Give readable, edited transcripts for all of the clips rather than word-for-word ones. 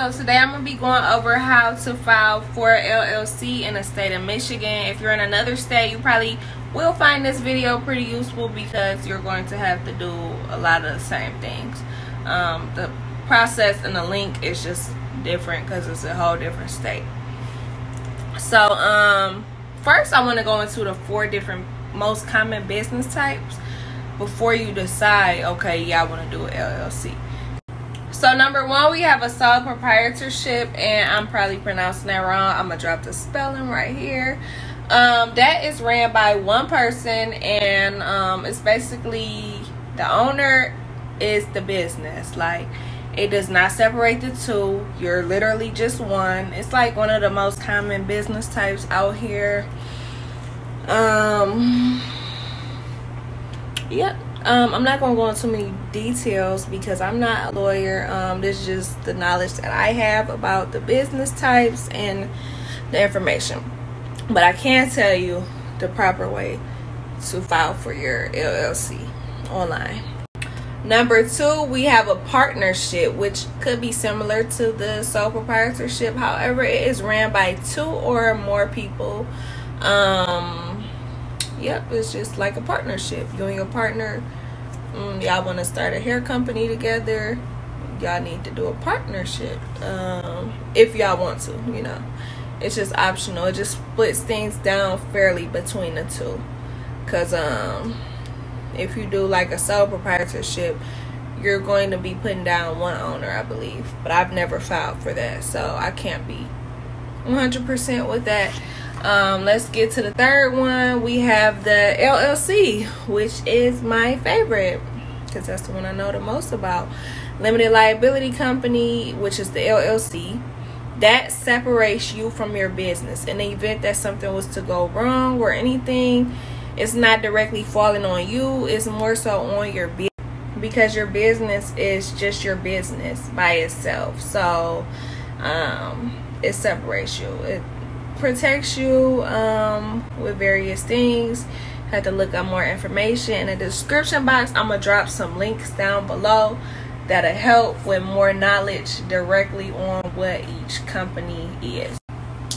So today I'm going to be going over how to file for LLC in the state of Michigan. If you're in another state, you probably will find this video pretty useful because you're going to have to do a lot of the same things. The process and the link is just different because it's a whole different state. So first I want to go into the 4 different most common business types before you decide, okay, yeah, I want to do an LLC. So number 1, we have a sole proprietorship, and I'm probably pronouncing that wrong. I'm gonna drop the spelling right here. That is ran by one person, and it's basically the owner is the business. Like, it does not separate the two. You're literally just one. It's like one of the most common business types out here. Yep. I'm not going to go into many details because I'm not a lawyer. This is just the knowledge that I have about the business types and the information. But I can tell you the proper way to file for your LLC online. Number 2, we have a partnership, which could be similar to the sole proprietorship. However, it is ran by 2 or more people. Yep, it's just like a partnership. You and your partner, y'all want to start a hair company together, y'all need to do a partnership. If y'all want to, you know, it's just optional. It just splits things down fairly between the two. Because if you do like a sole proprietorship, you're going to be putting down one owner, I believe. But I've never filed for that, so I can't be 100% with that. Let's get to the 3rd one. We have the LLC, which is my favorite because that's the one I know the most about. Limited liability company, which is the LLC. That separates you from your business. In the event that something was to go wrong or anything, it's not directly falling on you. It's more so on your business, because your business is just your business by itself. So it separates you. It protects you with various things. Have to look up more information in the description box. I'm gonna drop some links down below that'll help with more knowledge directly on what each company is.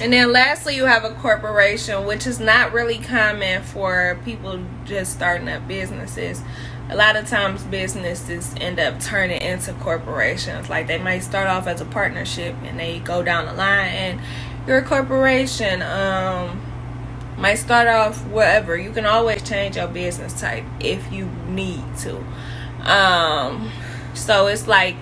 And then lastly, you have a corporation, which is not really common for people just starting up businesses. A lot of times businesses end up turning into corporations. Like, they might start off as a partnership and they go down the line, and your corporation might start off wherever. You can always change your business type if you need to. So it's like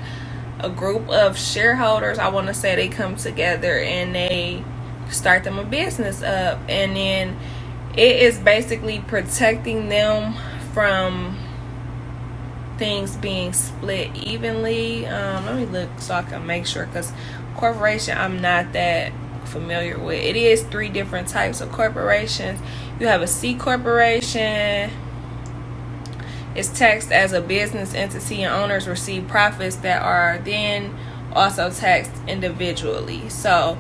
a group of shareholders, I want to say, they come together and they start them a business up, and then it is basically protecting them from things being split evenly. Let me look so I can make sure, because corporation I'm not that familiar with. It is 3 different types of corporations. You have a C corporation. It's taxed as a business entity, and owners receive profits that are then also taxed individually. So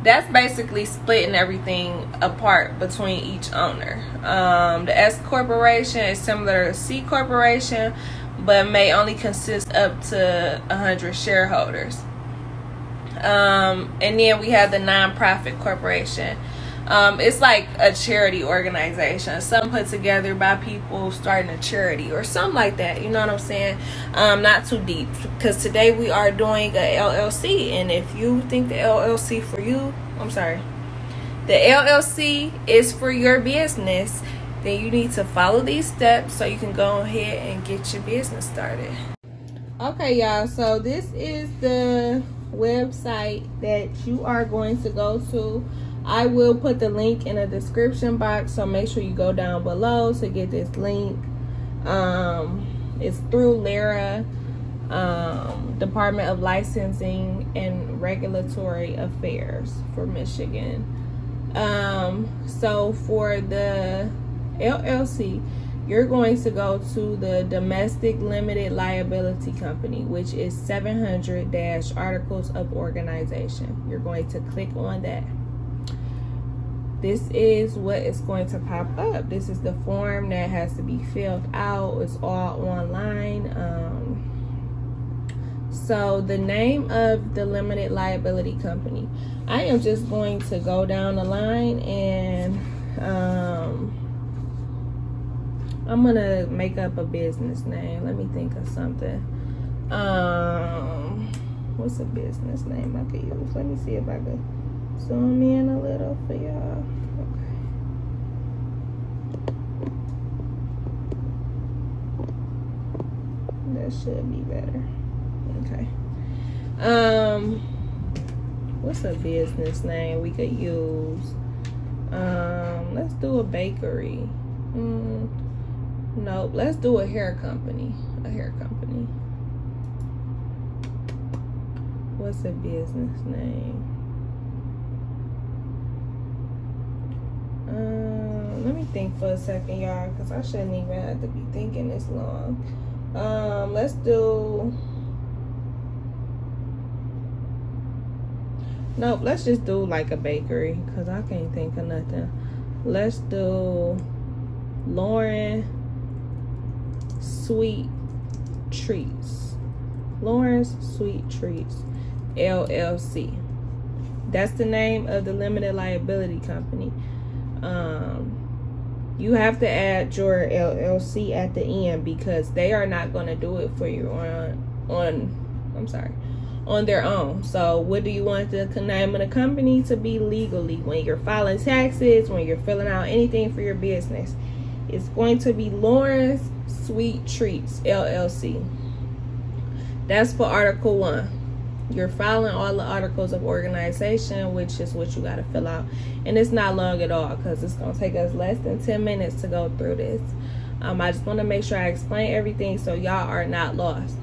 that's basically splitting everything apart between each owner. The S corporation is similar to C corporation, but may only consist up to 100 shareholders. And then we have the non-profit corporation. It's like a charity organization, something put together by people starting a charity or something like that. You know what I'm saying? Not too deep, because today we are doing a LLC, and if you think the LLC for you, I'm sorry, the LLC is for your business, then you need to follow these steps so you can go ahead and get your business started. Okay, y'all, so this is the website that you are going to go to. I will put the link in the description box, so make sure you go down below to get this link. It's through LARA, Department of Licensing and Regulatory Affairs for Michigan. So for the LLC, you're going to go to the Domestic Limited Liability Company, which is 700- Articles of Organization. You're going to click on that. This is what is going to pop up. This is the form that has to be filled out. It's all online. So the name of the limited liability company, I am just going to go down the line, and I'm gonna make up a business name. Let me think of something. What's a business name I could use? Let me see if I could zoom in a little for y'all. Okay. That should be better. Okay. What's a business name we could use? Let's do a bakery. Nope, let's do a hair company. A hair company. What's a business name? Let me think for a second, y'all, because I shouldn't even have to be thinking this long. Let's do... Nope, let's just do like a bakery, because I can't think of nothing. Let's do Lauren Sweet Treats. Lauren's Sweet Treats, LLC. That's the name of the limited liability company. You have to add your LLC at the end, because they are not going to do it for you on their own. So what do you want the name of the company to be legally when you're filing taxes, when you're filling out anything for your business? It's going to be Lauren's Sweet Treats, LLC. That's for Article 1. You're filing all the articles of organization, which is what you got to fill out. And it's not long at all, because it's going to take us less than 10 minutes to go through this. I just want to make sure I explain everything so y'all are not lost.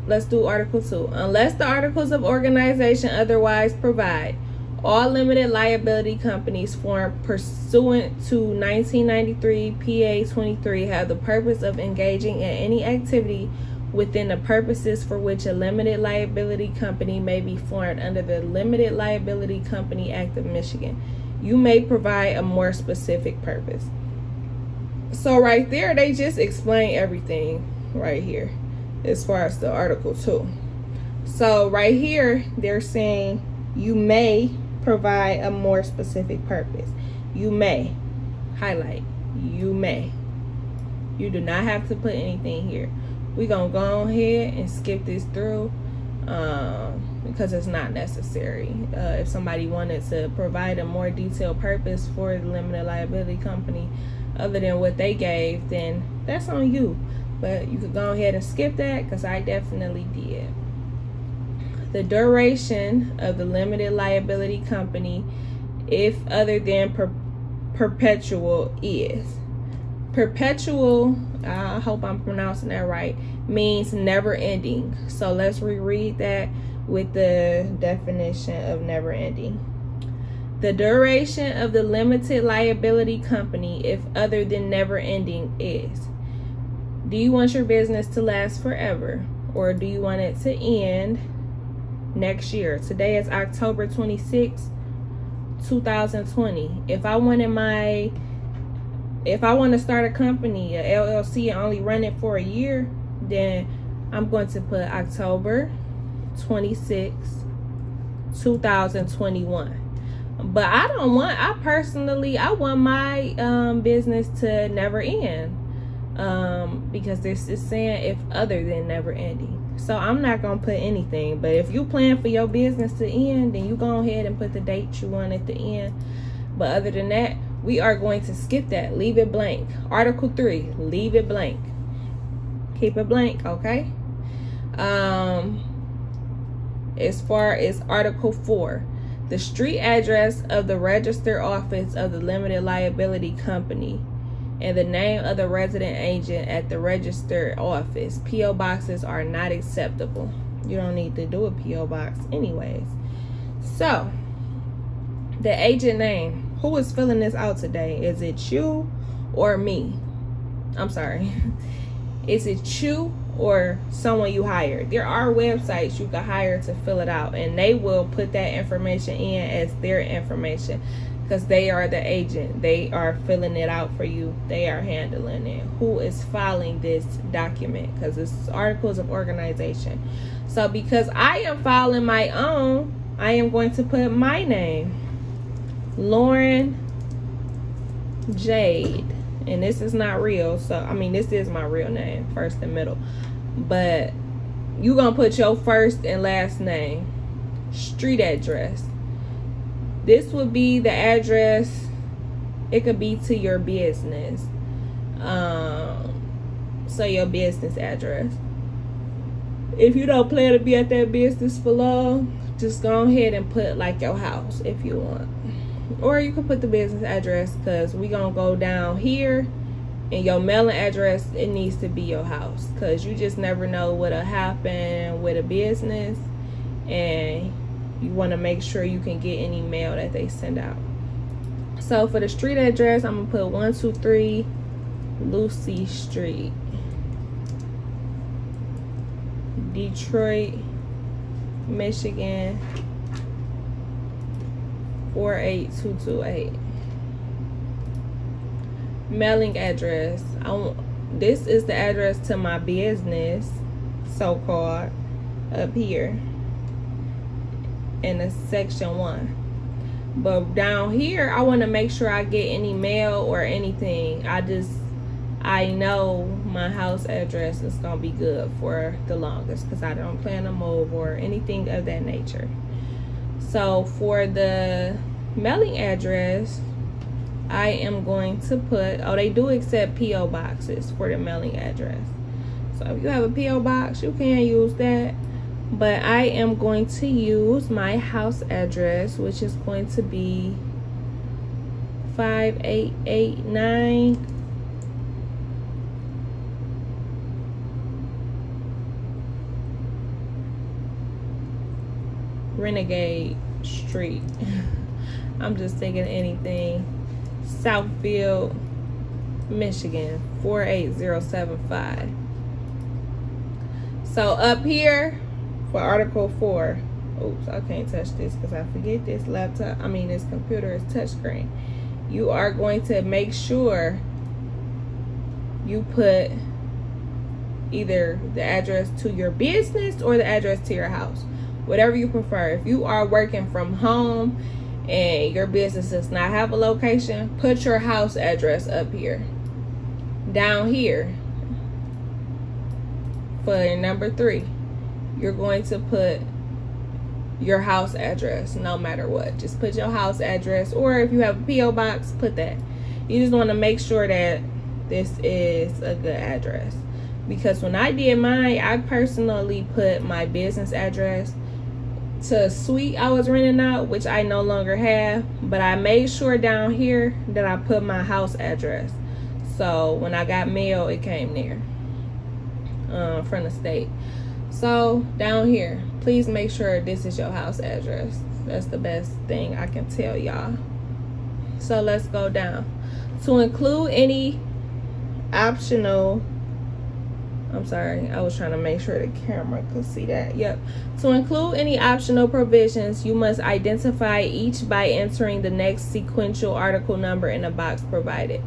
Let's do Article 2. Unless the articles of organization otherwise provide, all limited liability companies formed pursuant to 1993 PA 23 have the purpose of engaging in any activity within the purposes for which a limited liability company may be formed under the Limited Liability Company Act of Michigan. You may provide a more specific purpose. So right there, they just explain everything right here as far as the Article 2. So right here, they're saying you may provide a more specific purpose. You may. Highlight. You may. You do not have to put anything here. We're going to go ahead and skip this through because it's not necessary. If somebody wanted to provide a more detailed purpose for the limited liability company other than what they gave, then that's on you. But you could go ahead and skip that, because I definitely did. The duration of the limited liability company, if other than perpetual, is. Perpetual, I hope I'm pronouncing that right, means never ending. So let's reread that with the definition of never ending. The duration of the limited liability company, if other than never ending, is. Do you want your business to last forever, or do you want it to end next year? Today is October 26, 2020. If I want to start a company, a LLC, and only run it for a year, then I'm going to put October 26, 2021. But I want my business to never end. Because this is saying if other than never ending. So I'm not going to put anything. But if you plan for your business to end, then you go ahead and put the date you want at the end. But other than that, we are going to skip that. Leave it blank. Article 3, leave it blank. Keep it blank, okay? As far as Article 4, the street address of the registered office of the limited liability company and the name of the resident agent at the registered office. P.O. boxes are not acceptable. You don't need to do a P.O. box anyways. So, the agent name. Who is filling this out today? Is it you or me? I'm sorry. Is it you or someone you hired? There are websites you can hire to fill it out, and they will put that information in as their information. because they are the agent. They are filling it out for you. They are handling it. Who is filing this document? Because it's articles of organization. So because I am filing my own, I am going to put my name, Lauren Jade. And this is not real. So, I mean, this is my real name, first and middle. But you're going to put your first and last name, street address. This would be the address. It could be to your business. So your business address. If you don't plan to be at that business for long, just go ahead and put like your house if you want. Or you can put the business address, because we're going to go down here. And your mailing address, it needs to be your house, because you just never know what'll happen with a business, and you want to make sure you can get any mail that they send out. So for the street address, I'm gonna put 123 Lucy Street, Detroit, Michigan 48228. Mailing address, this is the address to my business, so-called, up here in the section 1. But down here, I want to make sure I get any mail or anything. I know my house address is gonna be good for the longest, because I don't plan to move or anything of that nature. So for the mailing address, I am going to put, they do accept P.O. boxes for the mailing address. So if you have a P.O. box, you can use that. But I am going to use my house address, which is going to be 5889 Renegade Street. I'm just thinking anything. Southfield, Michigan 48075. So up here for Article 4, oops, I can't touch this because I forget this this computer is touchscreen. You are going to make sure you put either the address to your business or the address to your house, whatever you prefer. If you are working from home and your business does not have a location, put your house address up here. Down here for number 3, you're going to put your house address no matter what. Just put your house address, or if you have a P.O. box, put that. You just want to make sure that this is a good address, because when I did mine, I personally put my business address to a suite I was renting out, which I no longer have, but I made sure down here that I put my house address, so when I got mail, it came there from the state. So down here, please make sure this is your house address. That's the best thing I can tell y'all. So let's go down. To include any optional, I'm sorry, I was trying to make sure the camera could see that. Yep. To include any optional provisions, you must identify each by entering the next sequential article number in the box provided.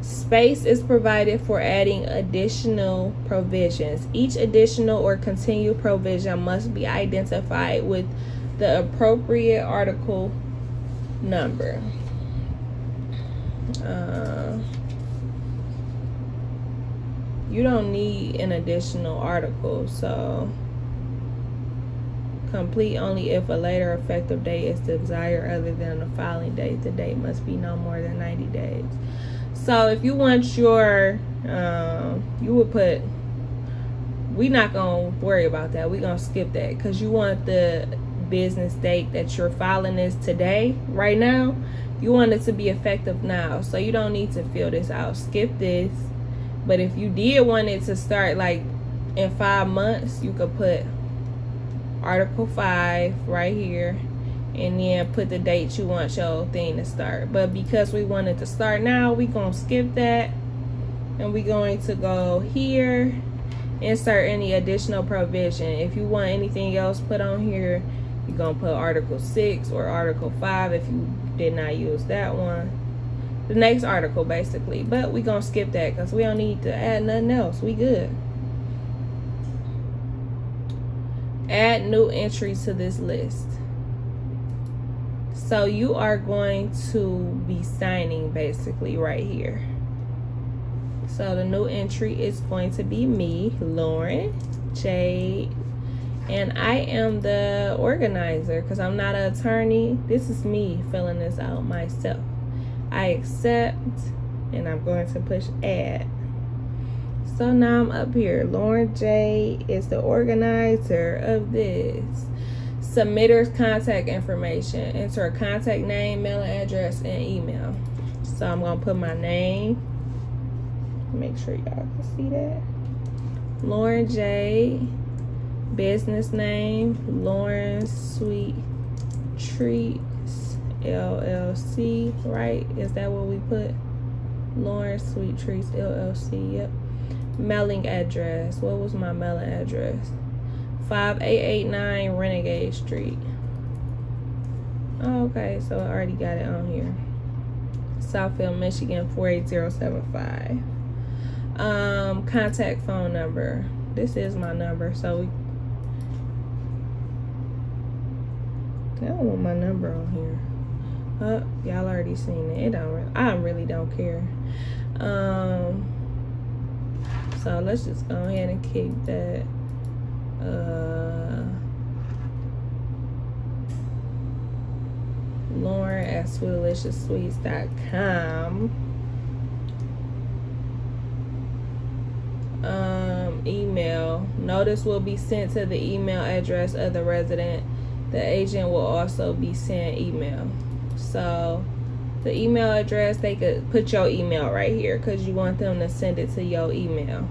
Space is provided for adding additional provisions. Each additional or continued provision must be identified with the appropriate article number. You don't need an additional article, so complete only if a later effective date is desired other than the filing date. The date must be no more than 90 days. So if you want your, you would put, we're not going to worry about that. We're going to skip that, because you want the business date that you're filing is today, right now. You want it to be effective now. So you don't need to fill this out. Skip this. But if you did want it to start like in 5 months, you could put Article 5 right here, and then put the date you want your thing to start. But because we want it to start now, we're going to skip that, and we're going to go here, insert any additional provision. If you want anything else put on here, You're going to put Article 6 or Article 5 if you did not use that one. The next article, basically. But we're going to skip that because we don't need to add nothing else. We good. Add new entries to this list. So you are going to be signing basically right here. So the new entry is going to be me, Lauren, Jade, and I am the organizer because I'm not an attorney. This is me filling this out myself. I accept, and I'm going to push add. So now I'm up here. Lauren J is the organizer of this. Submitter's contact information. Enter a contact name, mailing address, and email. So I'm going to put my name. Make sure y'all can see that. Lauren J. Business name, Lauren Sweet Treats LLC, right? Is that what we put? Lauren Sweet Treats LLC, yep. Mailing address. What was my mailing address? 5889 Renegade Street. Oh, okay, so I already got it on here. Southfield, Michigan 48075. Contact phone number. This is my number, so I don't want my number on here. Oh, y'all already seen it. I really don't care. So let's just go ahead and keep that. Lauren at sweetlicioussweets.com. Email. Notice will be sent to the email address of the resident. The agent will also be sent email. So the email address, they could put your email right here because you want them to send it to your email.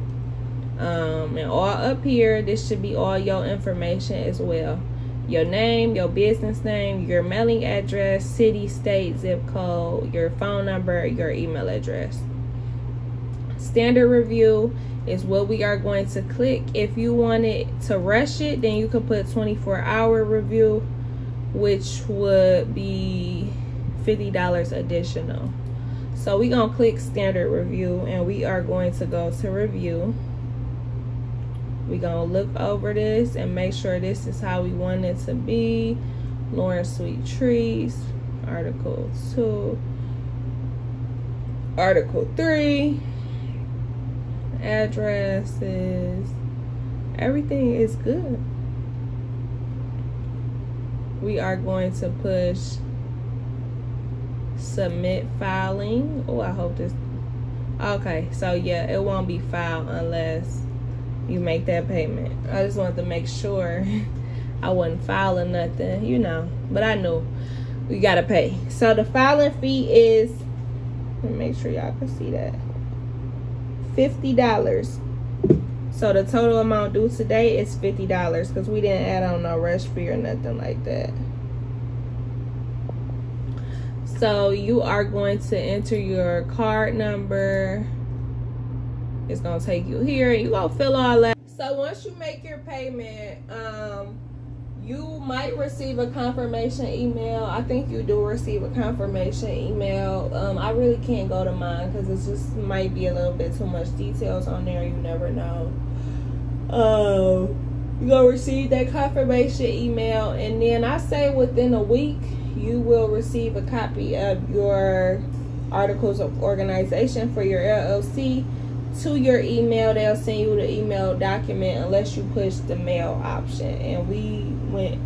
And all up here, this should be all your information as well. Your name, your business name, your mailing address, city, state, zip code, your phone number, your email address. Standard review is what we are going to click. If you wanted to rush it, then you could put 24-hour review, which would be $50 additional. So we're going to click standard review and we are going to go to review. We're going to look over this and make sure this is how we want it to be. Lauren Sweet Trees, Article 2, Article 3, addresses, everything is good. We are going to push submit filing. Oh, I hope this, okay, so yeah, it won't be filed unless you make that payment. I just wanted to make sure I wasn't filing nothing, you know, but I knew we gotta pay. So the filing fee is, let me make sure y'all can see that, $50. So the total amount due today is $50 because we didn't add on no rush fee or nothing like that. So you are going to enter your card number. It's gonna take you here. You gonna fill all that. So once you make your payment, you might receive a confirmation email. I think you do receive a confirmation email. I really can't go to mine because it just might be a little bit too much details on there. You never know. You're gonna receive that confirmation email, and then I say within a week you will receive a copy of your articles of organization for your LLC to your email. They'll send you the email document unless you push the mail option, and we went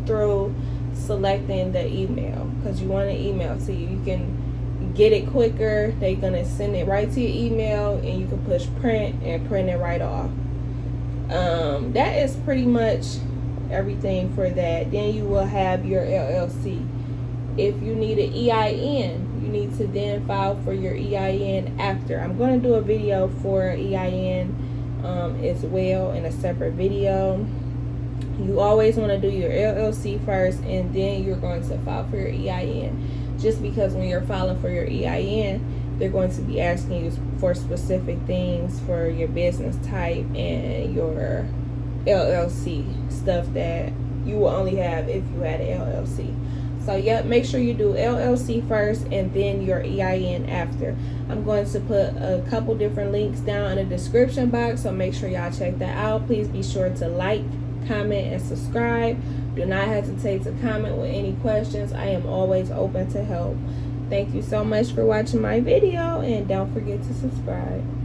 through selecting the email because you want an email to you. You can get it quicker. They're gonna send it right to your email and you can push print and print it right off. That is pretty much everything for that. Then you will have your LLC. If you need an EIN, you need to then file for your EIN after. I'm going to do a video for EIN as well in a separate video. You always want to do your LLC first, and then you're going to file for your EIN. Just because when you're filing for your EIN, they're going to be asking you for specific things for your business type and your LLC stuff that you will only have if you had an LLC. So yep, make sure you do LLC first and then your EIN after. I'm going to put a couple different links down in the description box, so make sure y'all check that out. Please be sure to like, comment, and subscribe. Do not hesitate to comment with any questions. I am always open to help. Thank you so much for watching my video, and don't forget to subscribe.